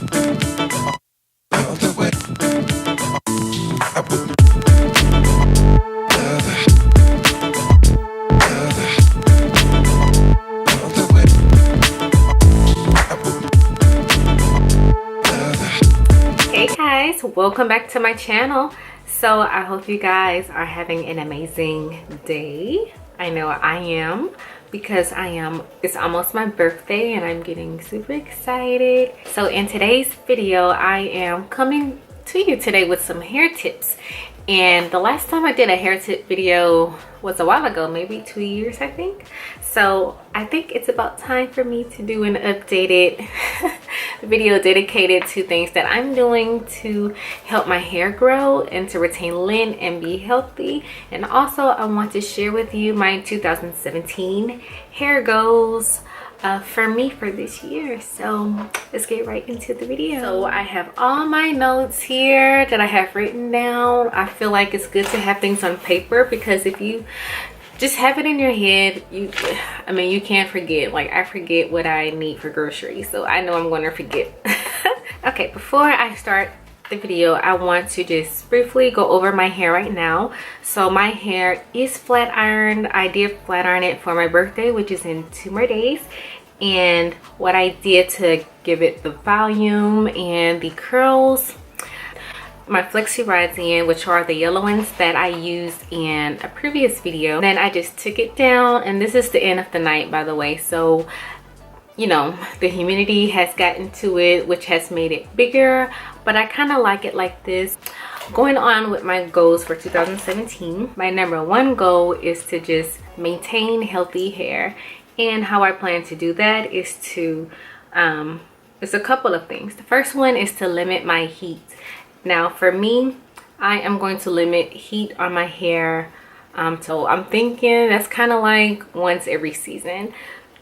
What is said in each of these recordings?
Hey guys, welcome back to my channel. So I hope you guys are having an amazing day. I know I am, because it's almost my birthday and I'm getting super excited. So in today's video, I am coming to you today with some hair tips. And the last time I did a hair tip video was a while ago, maybe 2 years, I think. So I think it's about time for me to do an updated video dedicated to things that I'm doing to help my hair grow and to retain length and be healthy. And also I want to share with you my 2017 hair goals for me for this year. So let's get right into the video. So I have all my notes here that I have written down. I feel like it's good to have things on paper, because if you just have it in your head, you can't forget. Like, I forget what I need for groceries, so I know I'm going to forget. Okay, before I start the video, I want to just briefly go over my hair right now. So my hair is flat ironed. I did flat iron it for my birthday, which is in 2 more days. And what I did to give it the volume and the curls, my flexi rods in, which are the yellow ones that I used in a previous video. Then I just took it down, and this is the end of the night, by the way. So, you know, the humidity has gotten to it, which has made it bigger, but I kind of like it like this. Going on with my goals for 2017, my number 1 goal is to just maintain healthy hair. And how I plan to do that is to it's a couple of things. The first one is to limit my heat. Now for me, I am going to limit heat on my hair, so I'm thinking that's kind of like once every season.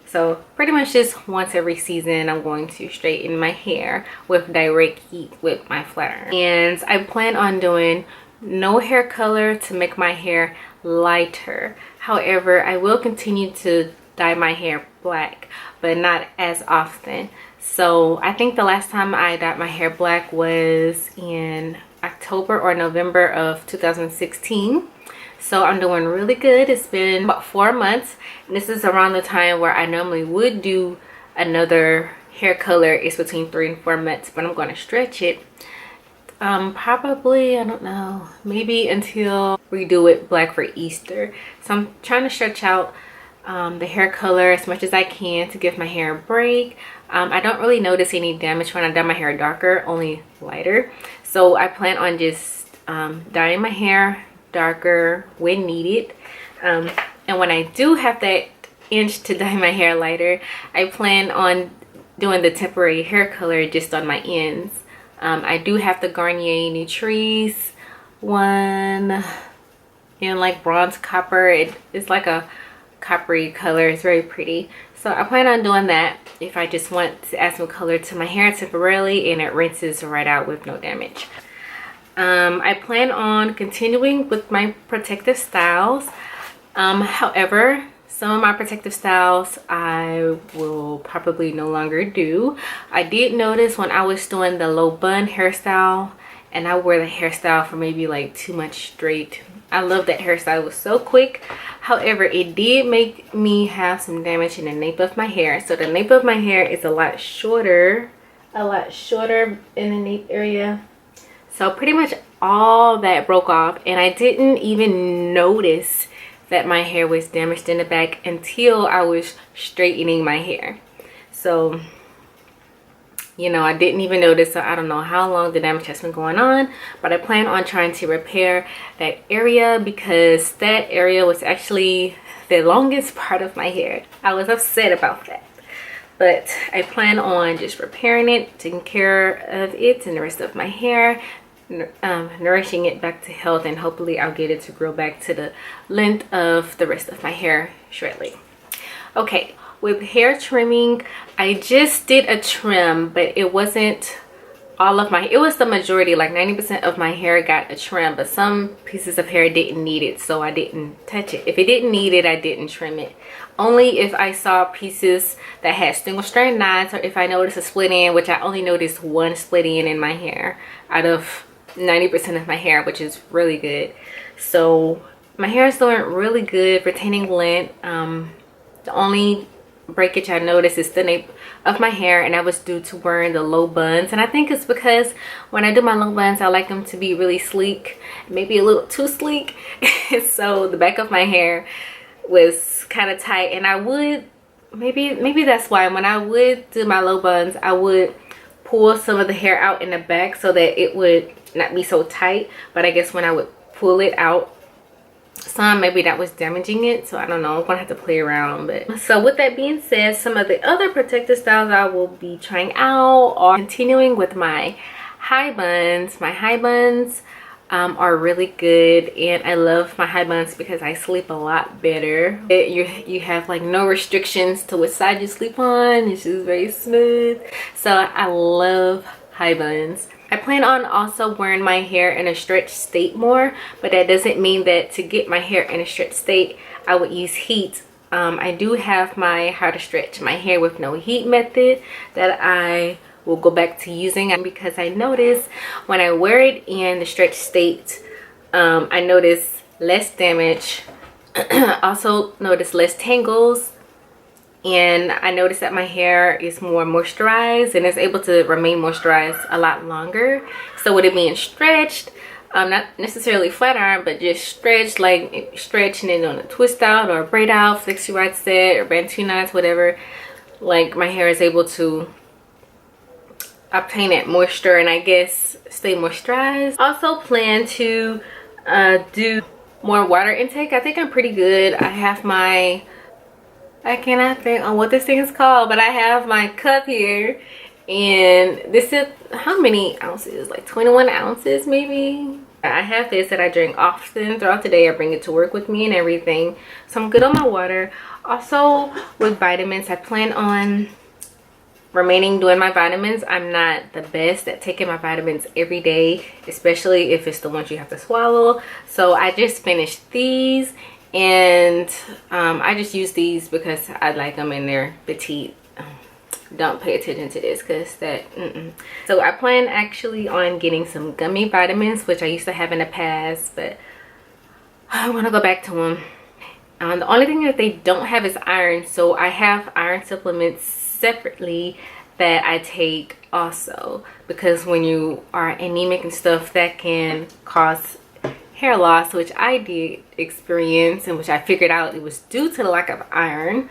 So pretty much just once every season, I'm going to straighten my hair with direct heat with my flat iron. And I plan on doing no hair color to make my hair lighter. However, I will continue to dye my hair black, but not as often. So I think the last time I dyed my hair black was in October or November of 2016. So I'm doing really good. It's been about 4 months, and this is around the time where I normally would do another hair color. It's between 3 and 4 months, but I'm going to stretch it probably, I don't know, maybe until we do it black for Easter. So I'm trying to stretch out the hair color as much as I can to give my hair a break. I don't really notice any damage when I dye my hair darker, only lighter. So I plan on just dyeing my hair darker when needed. And when I do have that inch to dye my hair lighter, I plan on doing the temporary hair color just on my ends. I do have the Garnier Nutrice one in like bronze copper. It's like a coppery color. It's very pretty. So I plan on doing that if I just want to add some color to my hair temporarily, and it rinses right out with no damage. I plan on continuing with my protective styles. However, some of my protective styles I will probably no longer do. I did notice when I was doing the low bun hairstyle, and I wore the hairstyle for maybe like 2 months straight. I love that hairstyle. It was so quick. However, it did make me have some damage in the nape of my hair. So the nape of my hair is a lot shorter in the nape area. So pretty much all that broke off, and I didn't even notice that my hair was damaged in the back until I was straightening my hair. So, you know, I didn't even notice. So I don't know how long the damage has been going on, but I plan on trying to repair that area, because that area was actually the longest part of my hair. I was upset about that, but I plan on just repairing it, taking care of it and the rest of my hair, nourishing it back to health, and hopefully I'll get it to grow back to the length of the rest of my hair shortly. Okay, with hair trimming, I just did a trim, but it wasn't all of my, it was the majority, like 90% of my hair got a trim, but some pieces of hair didn't need it, so I didn't touch it. If it didn't need it, I didn't trim it. Only if I saw pieces that had single strand knots, or if I noticed a split end, which I only noticed one split end in my hair out of 90% of my hair, which is really good. So my hair is doing really good, retaining length. The only breakage I noticed is the nape of my hair, and that was due to wearing the low buns. And I think it's because when I do my low buns, I like them to be really sleek, maybe a little too sleek. So the back of my hair was kind of tight, and I would maybe that's why when I would do my low buns, I would pull some of the hair out in the back so that it would not be so tight. But I guess when I would pull it out some, maybe that was damaging it. So I don't know, I'm gonna have to play around. But so with that being said, some of the other protective styles I will be trying out are continuing with my high buns. My high buns are really good, and I love my high buns because I sleep a lot better. You have like no restrictions to which side you sleep on. It's just very smooth. So I love high buns. I plan on also wearing my hair in a stretched state more, but that doesn't mean that to get my hair in a stretched state I would use heat. I do have my how to stretch my hair with no heat method that I will go back to using, because I notice when I wear it in the stretched state, I notice less damage. Also notice less tangles, and I notice that my hair is more moisturized and is able to remain moisturized a lot longer. So with it being stretched, not necessarily flat iron, but just stretched, like stretch and then on a twist out or a braid out, flexi rod set or bantu knots, whatever, like my hair is able to obtain that moisture and I guess stay moisturized. Also plan to do more water intake. I think I'm pretty good. I have my, I cannot think on what this thing is called, but I have my cup here, and this is how many ounces, like 21 ounces maybe. I have this that I drink often throughout the day. I bring it to work with me and everything, so I'm good on my water. Also with vitamins, I plan on remaining doing my vitamins. I'm not the best at taking my vitamins every day, especially if it's the ones you have to swallow. So I just finished these, and I just use these because I like them and they're petite. Don't pay attention to this because that So I plan actually on getting some gummy vitamins, which I used to have in the past, but I want to go back to them. The only thing that they don't have is iron, so I have iron supplements separately that I take also, because when you are anemic and stuff, that can cause hair loss, which I did experience, and which I figured out it was due to the lack of iron.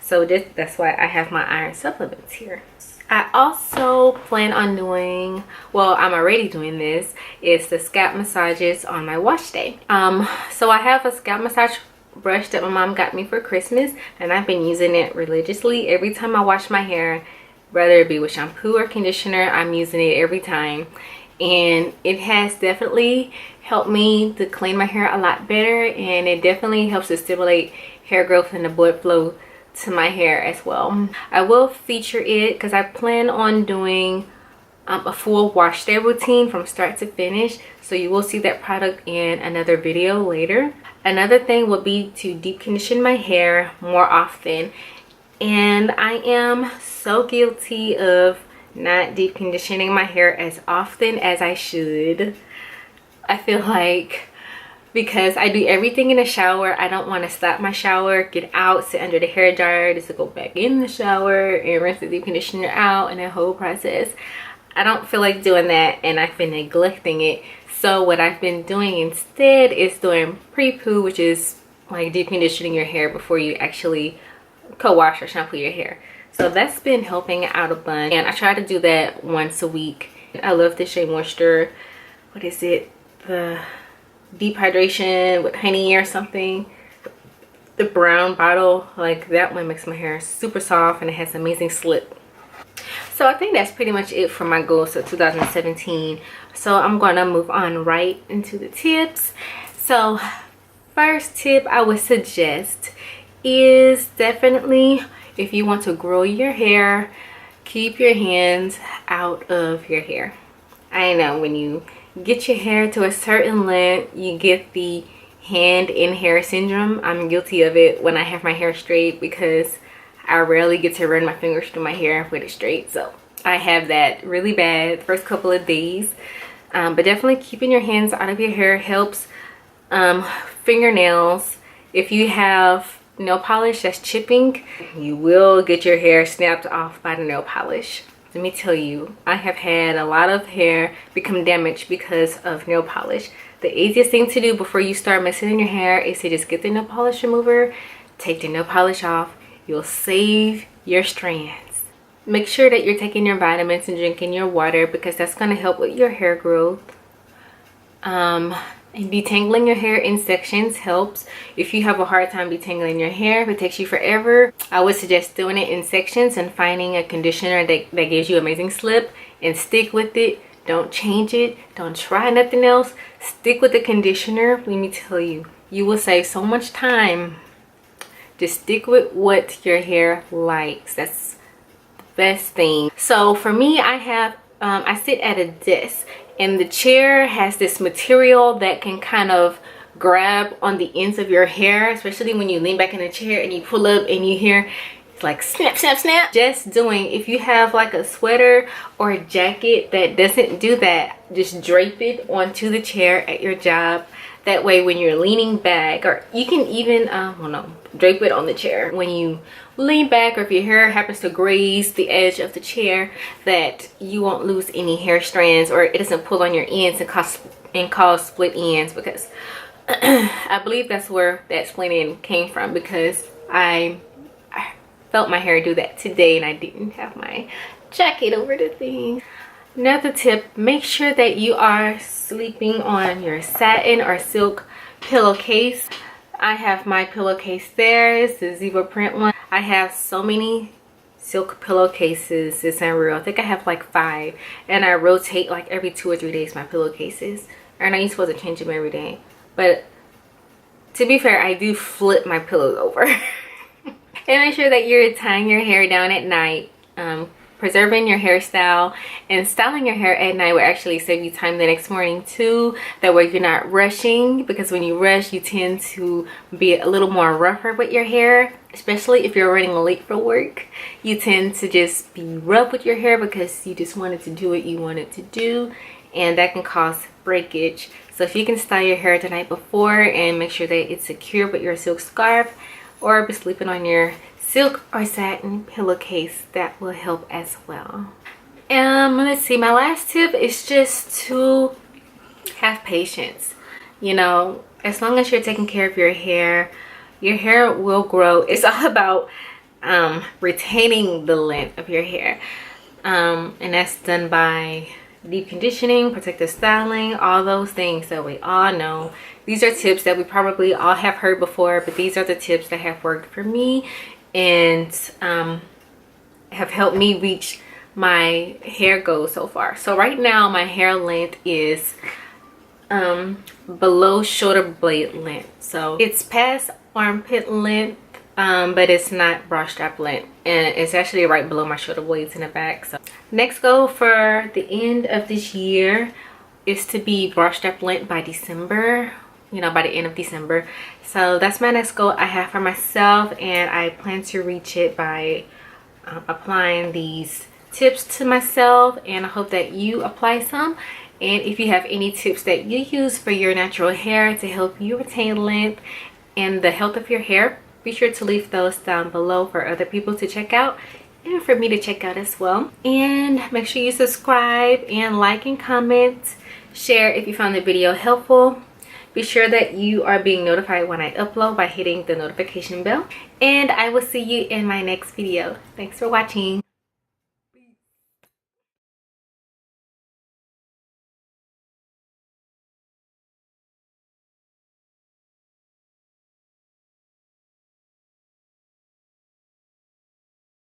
So that's why I have my iron supplements here. I also plan on doing, well, I'm already doing this, is the scalp massages on my wash day. So I have a scalp massage brush that my mom got me for Christmas, and I've been using it religiously every time I wash my hair, whether it be with shampoo or conditioner. I'm using it every time, and it has definitely helped me to clean my hair a lot better, and it definitely helps to stimulate hair growth and the blood flow to my hair as well. I will feature it because I plan on doing a full wash day routine from start to finish, so you will see that product in another video later. Another thing would be to deep condition my hair more often, and I am so guilty of not deep conditioning my hair as often as I should. I feel like because I do everything in the shower, I don't want to stop my shower, get out, sit under the hair dryer, just to go back in the shower and rinse the deep conditioner out, and that whole process. I don't feel like doing that, and I've been neglecting it. So what I've been doing instead is doing pre-poo, which is like deep conditioning your hair before you actually co-wash or shampoo your hair. So that's been helping out a bunch, and I try to do that once a week. I love the Shea Moisture, what is it, the deep hydration with honey or something, the brown bottle, like that one makes my hair super soft and it has amazing slip. So I think that's pretty much it for my goals for 2017. So I'm gonna move on right into the tips. So first tip I would suggest is definitely, if you want to grow your hair, keep your hands out of your hair. I know when you get your hair to a certain length, you get the hand in hair syndrome. I'm guilty of it when I have my hair straight because I rarely get to run my fingers through my hair with it straight. So I have that really bad first couple of days. But definitely keeping your hands out of your hair helps. Fingernails, if you have nail polish that's chipping, you will get your hair snapped off by the nail polish. Let me tell you, I have had a lot of hair become damaged because of nail polish. The easiest thing to do before you start messing in your hair is to just get the nail polish remover, take the nail polish off. You'll save your strands. Make sure that you're taking your vitamins and drinking your water because that's going to help with your hair growth. And detangling your hair in sections helps. If you have a hard time detangling your hair, if it takes you forever, I would suggest doing it in sections and finding a conditioner that gives you amazing slip and stick with it. Don't change it. Don't try nothing else. Stick with the conditioner. Let me tell you, you will save so much time. Just stick with what your hair likes. That's the best thing. So for me, I sit at a desk. And the chair has this material that can kind of grab on the ends of your hair, especially when you lean back in the chair and you pull up and you hear it's like snap, snap, snap. Just doing, if you have like a sweater or a jacket that doesn't do that, just drape it onto the chair at your job. That way when you're leaning back, or you can even, drape it on the chair. When you lean back or if your hair happens to graze the edge of the chair, that you won't lose any hair strands or it doesn't pull on your ends and cause split ends, because I believe that's where that split end came from, because I felt my hair do that today and I didn't have my jacket over the thing. Another tip, make sure that you are sleeping on your satin or silk pillowcase. I have my pillowcase there. It's the zebra print one. I have so many silk pillowcases. It's unreal. I think I have like 5, and I rotate like every 2 or 3 days my pillowcases. Or not, you're supposed to change them every day. But to be fair, I do flip my pillows over. And make sure that you're tying your hair down at night. Preserving your hairstyle and styling your hair at night will actually save you time the next morning too. That way you're not rushing, because when you rush you tend to be a little more rougher with your hair, especially if you're running late for work. You tend to just be rough with your hair because you just wanted to do what you wanted to do, and that can cause breakage. So if you can style your hair the night before and make sure that it's secure with your silk scarf, or be sleeping on your silk or satin pillowcase, that will help as well. Let's see, my last tip is just to have patience. You know, as long as you're taking care of your hair will grow. It's all about retaining the length of your hair, and that's done by deep conditioning, protective styling, all those things that we all know. These are tips that we probably all have heard before, but these are the tips that have worked for me and have helped me reach my hair goals so far. So right now my hair length is below shoulder blade length, so it's past armpit length, but it's not bra strap length, and it's actually right below my shoulder blades in the back. So next goal for the end of this year is to be bra strap length by December, you know, by the end of December. So that's my next goal I have for myself, and I plan to reach it by applying these tips to myself, and I hope that you apply some. And if you have any tips that you use for your natural hair to help you retain length and the health of your hair, be sure to leave those down below for other people to check out and for me to check out as well. And make sure you subscribe and like and comment, share if you found the video helpful. Be sure that you are being notified when I upload by hitting the notification bell, and I will see you in my next video. Thanks for watching.